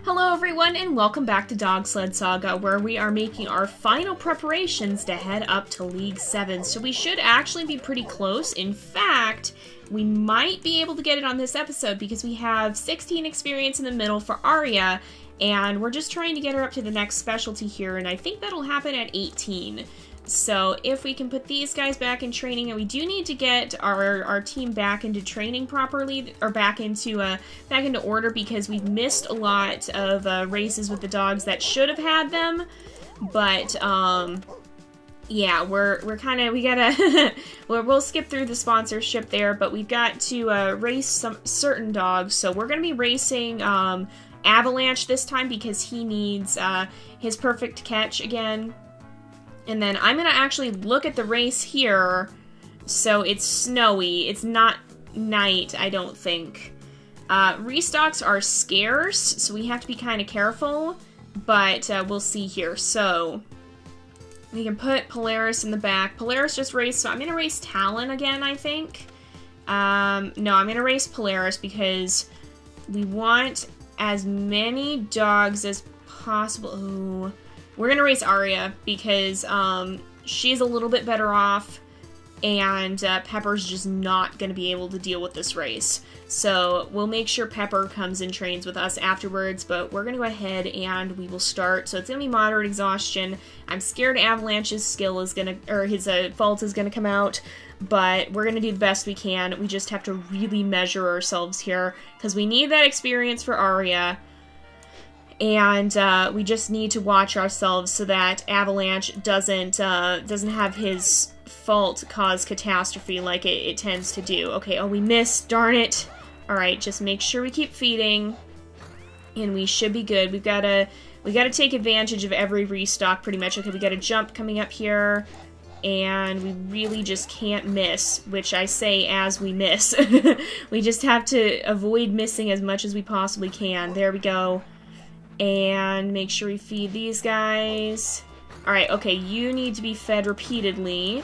Hello everyone and welcome back to Dog Sled Saga, where we are making our final preparations to head up to League 7. So we should actually be pretty close. In fact, we might be able to get it on this episode because we have 16 experience in the middle for Aria, and we're just trying to get her up to the next specialty here, and I think that'll happen at 18. So if we can put these guys back in training, and we do need to get our team back into training properly, or back into order, because we've missed a lot of races with the dogs that should have had them. But yeah, we gotta we'll skip through the sponsorship there, but we've got to race some certain dogs. So we're gonna be racing Avalanche this time because he needs his perfect catch again. And then I'm going to actually look at the race here. So it's snowy. It's not night, I don't think. Restocks are scarce, so we have to be kind of careful. But we'll see here. So we can put Polaris in the back. Polaris just raced, so I'm going to race Talon again, I think. No, I'm going to race Polaris because we want as many dogs as possible. Ooh. We're going to race Aria because she's a little bit better off, and Pepper's just not going to be able to deal with this race. So we'll make sure Pepper comes and trains with us afterwards, but we're going to go ahead and we will start. So it's going to be moderate exhaustion. I'm scared Avalanche's skill is going to, or his fault is going to come out, but we're going to do the best we can. We just have to really measure ourselves here because we need that experience for Aria. And we just need to watch ourselves so that Avalanche doesn't have his fault cause catastrophe like it tends to do. Okay, oh, we missed, darn it. Alright, just make sure we keep feeding, and we should be good. We gotta take advantage of every restock pretty much. Okay, we got a jump coming up here, and we really just can't miss, which I say as we miss. We just have to avoid missing as much as we possibly can. There we go. And make sure we feed these guys. Alright, okay, you need to be fed repeatedly.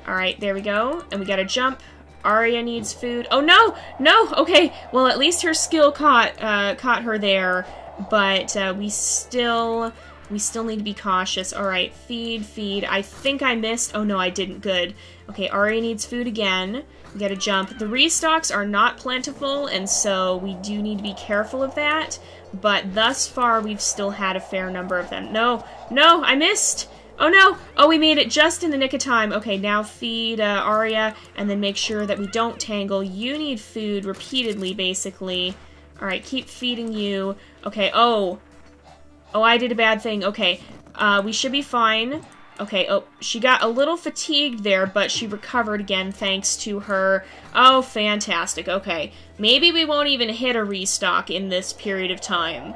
Alright, there we go. And we gotta jump. Aria needs food. Oh, no! No! Okay, well, at least her skill caught her there. But we still need to be cautious. Alright, feed, feed. I think I missed. Oh, no, I didn't. Good. Okay, Aria needs food again. We gotta jump. The restocks are not plentiful, and so we do need to be careful of that. But thus far, we've still had a fair number of them. No, no, I missed! Oh no! Oh, we made it just in the nick of time. Okay, now feed Aria, and then make sure that we don't tangle. You need food repeatedly, basically. Alright, keep feeding you. Okay, oh. Oh, I did a bad thing. Okay, we should be fine. Okay, oh, she got a little fatigued there, but she recovered again thanks to her. Oh, fantastic. Okay, maybe we won't even hit a restock in this period of time.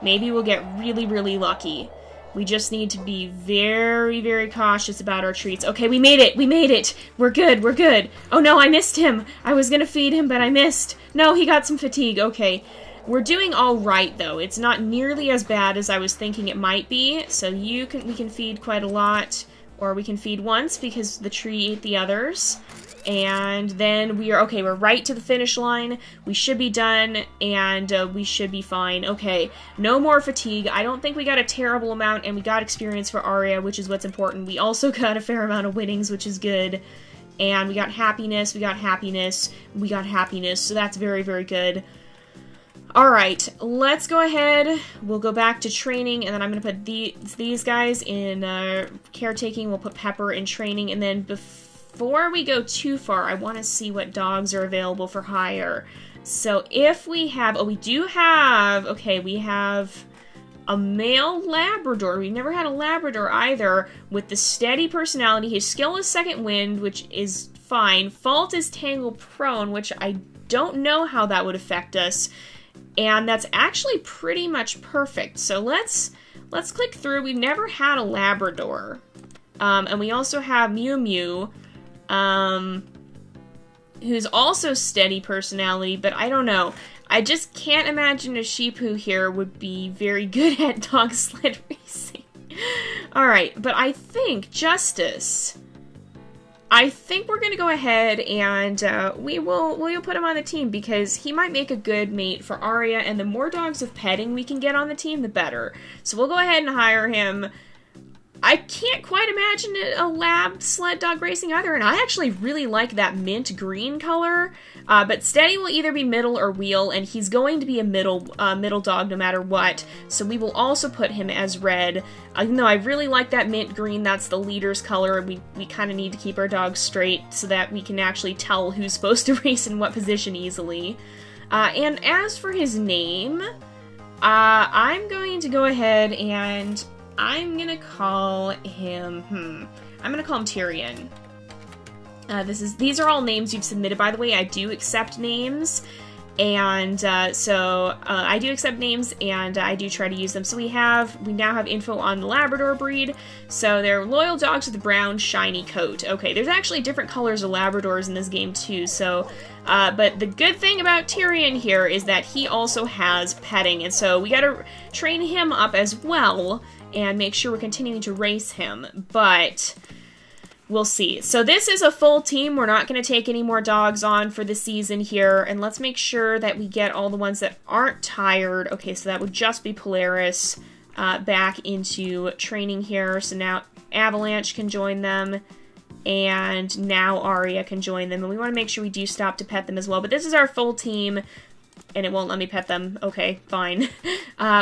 Maybe we'll get really, really lucky. We just need to be very, very cautious about our treats. Okay, we made it! We made it! We're good, we're good! Oh no, I missed him! I was gonna feed him, but I missed! No, he got some fatigue. Okay. We're doing all right, though. It's not nearly as bad as I was thinking it might be. So we can feed quite a lot, or we can feed once because the tree ate the others. And then we're right to the finish line. We should be done, and we should be fine. Okay, no more fatigue. I don't think we got a terrible amount, and we got experience for Aria, which is what's important. We also got a fair amount of winnings, which is good. And we got happiness, we got happiness, we got happiness. So that's very, very good. Alright, let's go ahead. We'll go back to training, and then I'm going to put these guys in caretaking. We'll put Pepper in training, and then before we go too far, I want to see what dogs are available for hire. So if we have... Oh, we do have... Okay, we have a male Labrador. We've never had a Labrador either, with the steady personality. His skill is second wind, which is fine. Fault is tangle prone, which I don't know how that would affect us. And that's actually pretty much perfect. So let's click through. We've never had a Labrador. And we also have Mew Mew, who's also steady personality, but I don't know. I just can't imagine a Sheepoo here would be very good at dog sled racing. Alright, but I think Justice... I think we're going to go ahead and we'll put him on the team because he might make a good mate for Aria, and the more dogs with petting we can get on the team, the better. So we'll go ahead and hire him. I can't quite imagine a lab sled dog racing either, and I actually really like that mint green color. But Steady will either be middle or wheel, and he's going to be a middle dog no matter what. So we will also put him as red. Even though I really like that mint green, that's the leader's color. We kind of need to keep our dogs straight so that we can actually tell who's supposed to race in what position easily. And as for his name, I'm going to go ahead and I'm gonna call him, I'm gonna call him Tyrion. These are all names you've submitted, by the way. I do accept names, and so I do accept names, and I do try to use them. So we now have info on the Labrador breed. So they're loyal dogs with a brown, shiny coat. Okay, there's actually different colors of Labradors in this game too. So, but the good thing about Tyrion here is that he also has petting, and so we gotta train him up as well and make sure we're continuing to race him, but we'll see. So this is a full team. We're not going to take any more dogs on for the season here, and let's make sure that we get all the ones that aren't tired. Okay, so that would just be Polaris back into training here. So now Avalanche can join them, and now Aria can join them, and we want to make sure we do stop to pet them as well. But this is our full team. And it won't let me pet them. Okay, fine.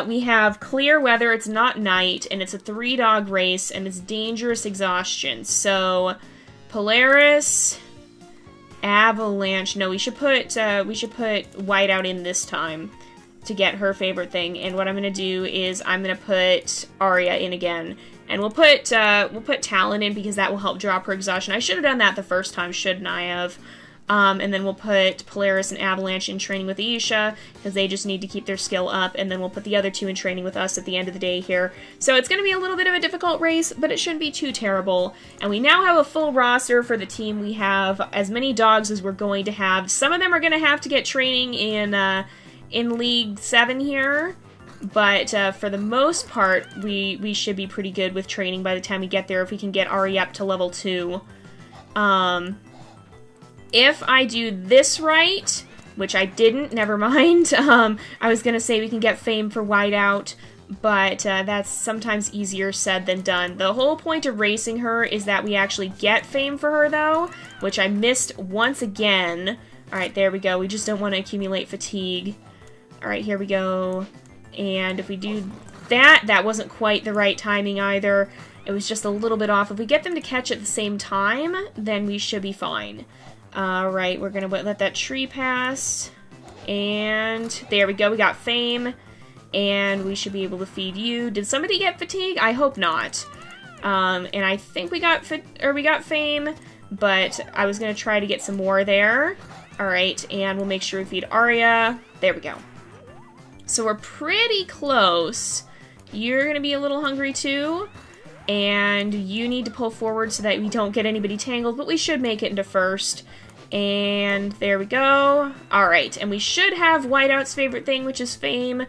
We have clear weather, it's not night, and it's a 3-dog race, and it's dangerous exhaustion. So, Polaris, Avalanche. No, we should put Whiteout in this time to get her favorite thing. And what I'm gonna do is I'm gonna put Aria in again, and we'll put Talon in because that will help drop her exhaustion. I should have done that the first time, shouldn't I have? And then we'll put Polaris and Avalanche in training with Aisha, because they just need to keep their skill up, and then we'll put the other two in training with us at the end of the day here. So it's going to be a little bit of a difficult race, but it shouldn't be too terrible. And we now have a full roster for the team. We have as many dogs as we're going to have. Some of them are going to have to get training in League 7 here, but for the most part, we should be pretty good with training by the time we get there if we can get Ari up to level 2. If I do this right, which I didn't, never mind. I was going to say we can get fame for Whiteout, but that's sometimes easier said than done. The whole point of racing her is that we actually get fame for her, though, which I missed once again. Alright, there we go. We just don't want to accumulate fatigue. Alright, here we go. And if we do that, that wasn't quite the right timing either. It was just a little bit off. If we get them to catch at the same time, then we should be fine. Alright, we're gonna let that tree pass, and there we go, we got fame, and we should be able to feed you. Did somebody get fatigue? I hope not. And I think we got fame, but I was gonna try to get some more there. Alright, and we'll make sure we feed Aria. There we go. So we're pretty close. You're gonna be a little hungry too. And you need to pull forward so that we don't get anybody tangled, but we should make it into first. And there we go. Alright, and we should have Whiteout's favorite thing, which is fame.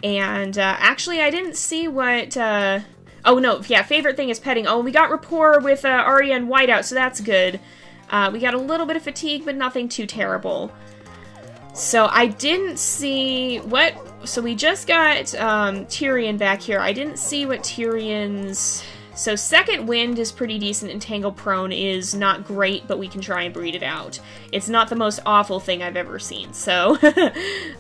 And actually, I didn't see what... oh, no, yeah, favorite thing is petting. Oh, we got rapport with Aria and Whiteout, so that's good. We got a little bit of fatigue, but nothing too terrible. So I didn't see what... So we just got Tyrion back here. I didn't see what Tyrion's... So Second Wind is pretty decent, and Tangle Prone is not great, but we can try and breed it out. It's not the most awful thing I've ever seen. So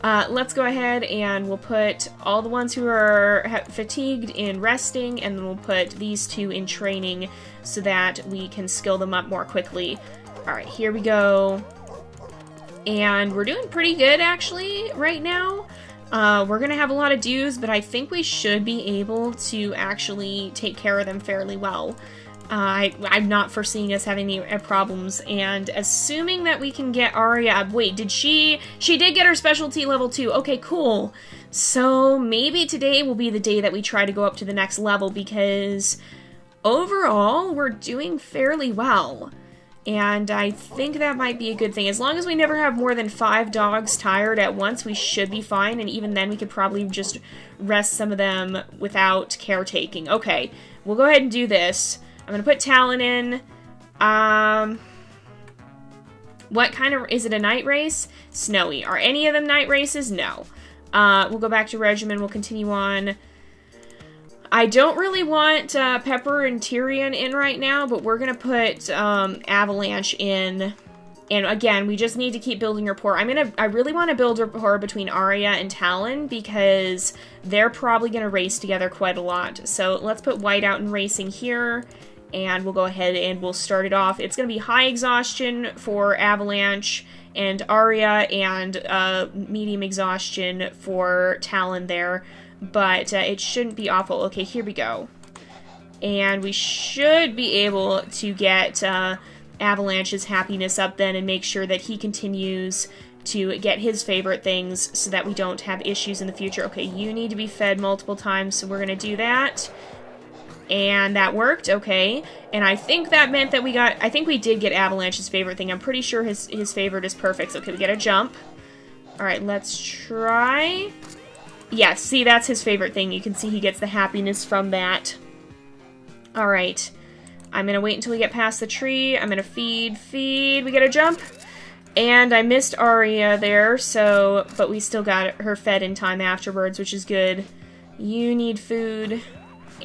let's go ahead and we'll put all the ones who are fatigued in resting, and then we'll put these two in training so that we can skill them up more quickly. Alright, here we go. And we're doing pretty good, actually, right now. We're gonna have a lot of dues, but I think we should be able to actually take care of them fairly well. I'm not foreseeing us having any problems, and assuming that we can get Aria... Wait, she did get her specialty level 2. Okay, cool. So maybe today will be the day that we try to go up to the next level, because overall, we're doing fairly well. And I think that might be a good thing. As long as we never have more than 5 dogs tired at once, we should be fine. And even then, we could probably just rest some of them without caretaking. Okay, we'll go ahead and do this. I'm going to put Talon in. What kind of... Is it a night race? Snowy. Are any of them night races? No. We'll go back to regimen. We'll continue on. I don't really want Pepper and Tyrion in right now, but we're going to put Avalanche in. And again, we just need to keep building rapport. I really want to build rapport between Arya and Talon because they're probably going to race together quite a lot. So let's put Whiteout in racing here. And we'll go ahead and we'll start it off. It's going to be high exhaustion for Avalanche and Arya, and medium exhaustion for Talon there. But it shouldn't be awful. Okay, here we go. And we should be able to get Avalanche's happiness up then and make sure that he continues to get his favorite things so that we don't have issues in the future. Okay, you need to be fed multiple times, so we're going to do that. And that worked, okay. And I think that meant that I think we did get Avalanche's favorite thing. I'm pretty sure his favorite is perfect. So, okay, we get a jump. Alright, let's try. Yeah, see, that's his favorite thing. You can see he gets the happiness from that. Alright. I'm gonna wait until we get past the tree. I'm gonna feed. We get a jump. And I missed Arya there, so... But we still got her fed in time afterwards, which is good. You need food.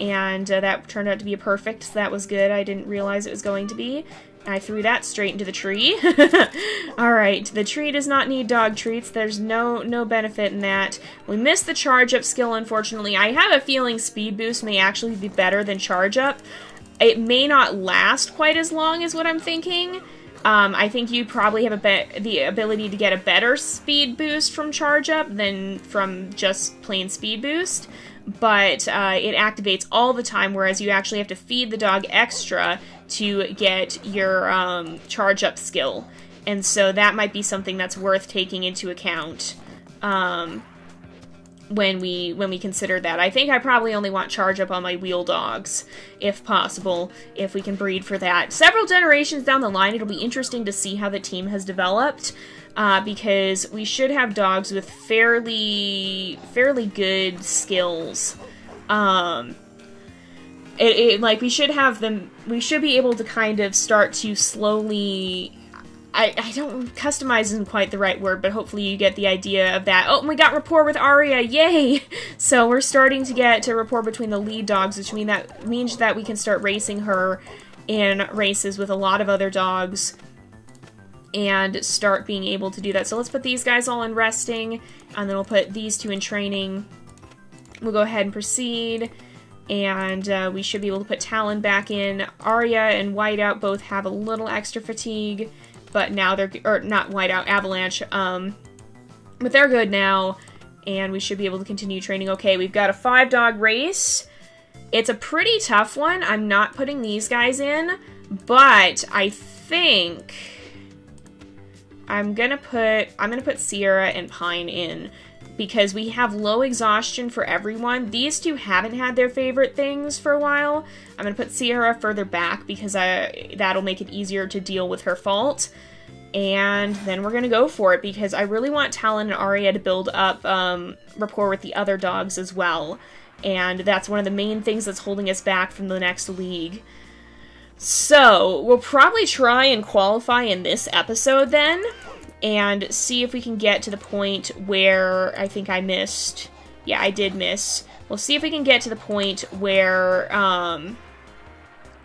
And that turned out to be a perfect, so that was good. I didn't realize it was going to be. I threw that straight into the tree. Alright, the tree does not need dog treats. There's no benefit in that. We missed the charge up skill, unfortunately. I have a feeling speed boost may actually be better than charge up. It may not last quite as long as what I'm thinking. I think you probably have the ability to get a better speed boost from charge up than from just plain speed boost. But it activates all the time, whereas you actually have to feed the dog extra to get your charge up skill. And so that might be something that's worth taking into account when we consider that. I think I probably only want charge up on my wheel dogs, if possible, if we can breed for that. Several generations down the line, it'll be interesting to see how the team has developed. Because we should have dogs with fairly good skills. Like, we should have them, we should be able to kind of start to slowly, I don't, customize isn't quite the right word, but hopefully you get the idea of that. Oh, and we got rapport with Arya, yay! So we're starting to get to rapport between the lead dogs, which means that we can start racing her in races with a lot of other dogs. And start being able to do that. So let's put these guys all in resting, and then we'll put these two in training. We'll go ahead and proceed, and we should be able to put Talon back in. Arya and Whiteout both have a little extra fatigue, but now they're, or not Whiteout, Avalanche, but they're good now, and we should be able to continue training. Okay, we've got a 5-dog race. It's a pretty tough one. I'm not putting these guys in, but I think... I'm gonna put Sierra and Pine in because we have low exhaustion for everyone. These two haven't had their favorite things for a while. I'm gonna put Sierra further back because that'll make it easier to deal with her fault. And then we're gonna go for it because I really want Talon and Arya to build up rapport with the other dogs as well. And that's one of the main things that's holding us back from the next league. So, we'll probably try and qualify in this episode then, and see if we can get to the point where I think I missed. Yeah, I did miss. We'll see if we can get to the point where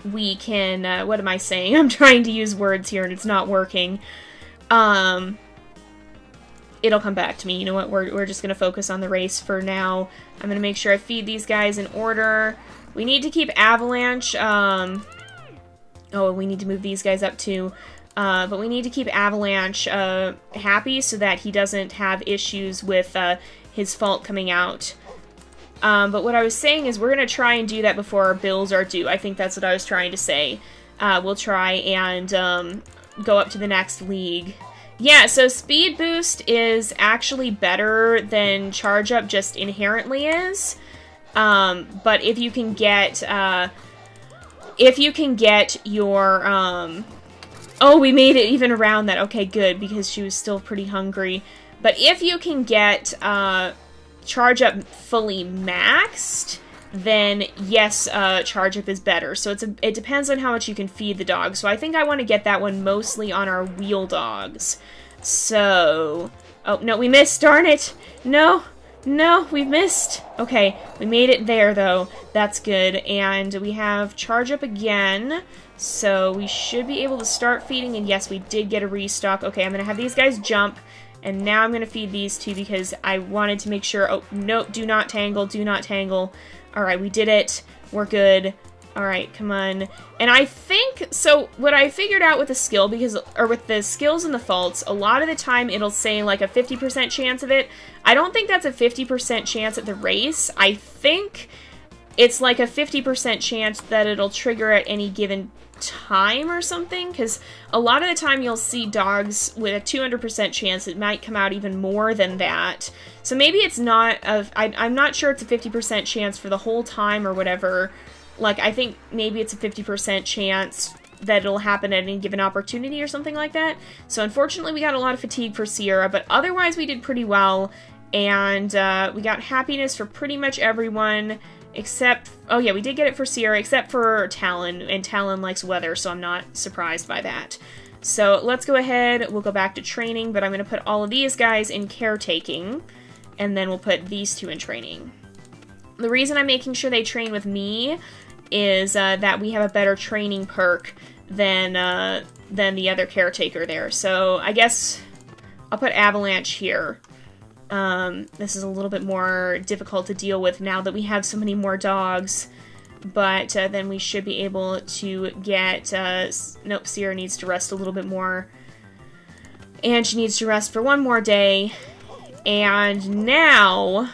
we can, what am I saying? I'm trying to use words here and it's not working. It'll come back to me. You know what? We're just going to focus on the race for now. I'm going to make sure I feed these guys in order. We need to keep Avalanche, oh, we need to move these guys up too. But we need to keep Avalanche happy so that he doesn't have issues with his fault coming out. But what I was saying is we're going to try and do that before our bills are due. I think that's what I was trying to say. We'll try and go up to the next league. Yeah, so Speed Boost is actually better than Charge Up just inherently is. But if you can get... your, oh, we made it even around that. Okay, good, because she was still pretty hungry. But if you can get, Charge Up fully maxed, then yes, charge up is better. So it depends on how much you can feed the dog. So I think I want to get that one mostly on our wheel dogs. So, oh no, we missed, darn it. No, we missed. Okay, we made it there though. That's good. And we have charge up again. So we should be able to start feeding, and yes, we did get a restock. Okay, I'm gonna have these guys jump. And now I'm going to feed these two because I wanted to make sure... Oh, no, do not tangle, do not tangle. Alright, we did it. We're good. Alright, come on. And I think... So, what I figured out with the skill, or with the skills and the faults, a lot of the time it'll say like a 50% chance of it. I don't think that's a 50% chance at the race. I think it's like a 50% chance that it'll trigger at any given time or something, because a lot of the time you'll see dogs with a 200% chance. It might come out even more than that. So maybe it's not I'm not sure it's a 50% chance for the whole time or whatever. Like, I think maybe it's a 50% chance that it'll happen at any given opportunity or something like that. So unfortunately we got a lot of fatigue for Sierra, but otherwise we did pretty well, and we got happiness for pretty much everyone. Except, oh yeah, we did get it for Sierra, except for Talon, and Talon likes weather, so I'm not surprised by that. So let's go ahead, we'll go back to training, but I'm going to put all of these guys in caretaking, and then we'll put these two in training. The reason I'm making sure they train with me is that we have a better training perk than the other caretaker there. So I guess I'll put Avalanche here. This is a little bit more difficult to deal with now that we have so many more dogs, but then we should be able to get, nope, Sierra needs to rest a little bit more, and she needs to rest for one more day, and now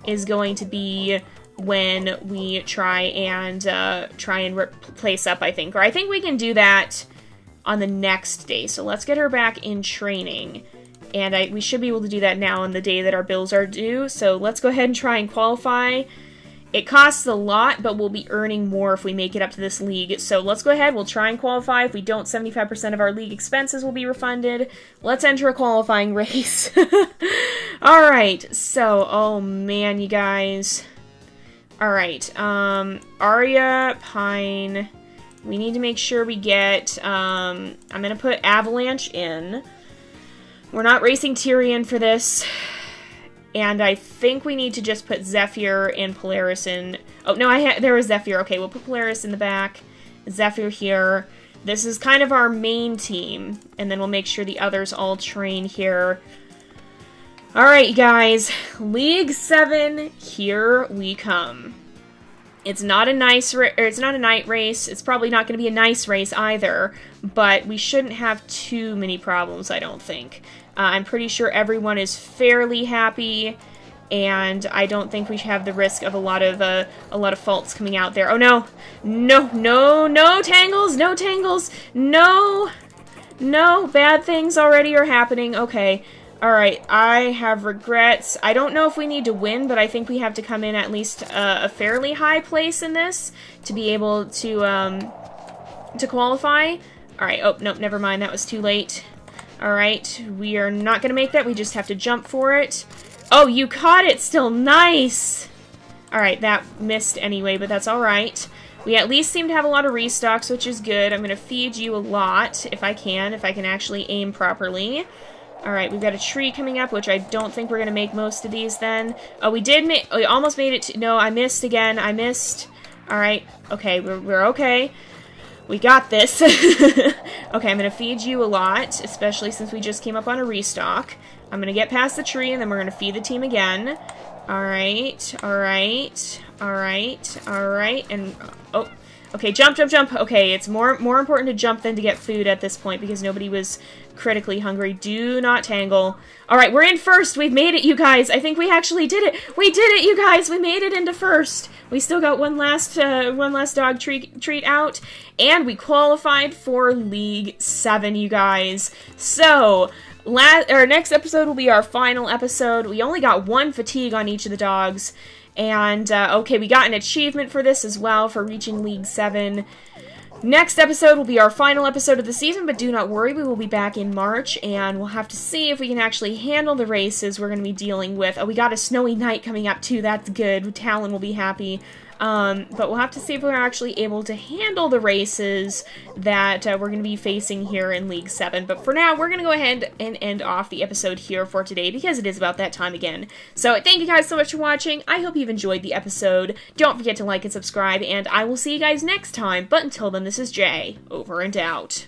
is going to be when we try and replace up, I think, or I think we can do that on the next day. So let's get her back in training. And we should be able to do that now on the day that our bills are due. So let's go ahead and try and qualify. It costs a lot, but we'll be earning more if we make it up to this league. So let's go ahead. We'll try and qualify. If we don't, 75% of our league expenses will be refunded. Let's enter a qualifying race. Alright, so, oh man, you guys. Alright, Arya, Pine. We need to make sure we get, I'm going to put Avalanche in. We're not racing Tyrion for this, and I think we need to just put Zephyr and Polaris in. Oh, no, there was Zephyr. Okay, we'll put Polaris in the back, Zephyr here. This is kind of our main team, and then we'll make sure the others all train here. Alright, you guys, League 7, here we come. It's not a night race. It's probably not going to be a nice race either, but we shouldn't have too many problems, I don't think. I'm pretty sure everyone is fairly happy, and I don't think we should have the risk of a lot of faults coming out there. Oh no, no tangles, no tangles, no, bad things already are happening. Okay. Alright, I have regrets. I don't know if we need to win, but I think we have to come in at least a fairly high place in this to be able to qualify. Alright, oh, nope, never mind, that was too late. Alright, we are not going to make that, we just have to jump for it. Oh, you caught it still, nice! Alright, that missed anyway, but that's alright. We at least seem to have a lot of restocks, which is good. I'm going to feed you a lot, if I can actually aim properly. Alright, we've got a tree coming up, which I don't think we're going to make most of these then. Oh, we almost made it to, no, I missed again, I missed. Alright, okay, we're okay. We got this. Okay, I'm going to feed you a lot, especially since we just came up on a restock. I'm going to get past the tree, and then we're going to feed the team again. Alright, alright, alright, alright, and, oh, okay, jump, jump, jump. Okay, it's more important to jump than to get food at this point, because nobody was critically hungry. Do not tangle. Alright, we're in first. We've made it, you guys. I think we actually did it. We did it, you guys. We made it into first. We still got one last dog treat out, and we qualified for League 7, you guys. So, our next episode will be our final episode. We only got one fatigue on each of the dogs, and, okay, we got an achievement for this as well, for reaching League 7. Next episode will be our final episode of the season, but do not worry, we will be back in March, and we'll have to see if we can actually handle the races we're going to be dealing with. Oh, we got a snowy night coming up, too. That's good. Talon will be happy. But we'll have to see if we're actually able to handle the races that we're going to be facing here in League 7. But for now, we're going to go ahead and end off the episode here for today, because it is about that time again. So thank you guys so much for watching. I hope you've enjoyed the episode. Don't forget to like and subscribe, and I will see you guys next time. But until then, this is Jay, over and out.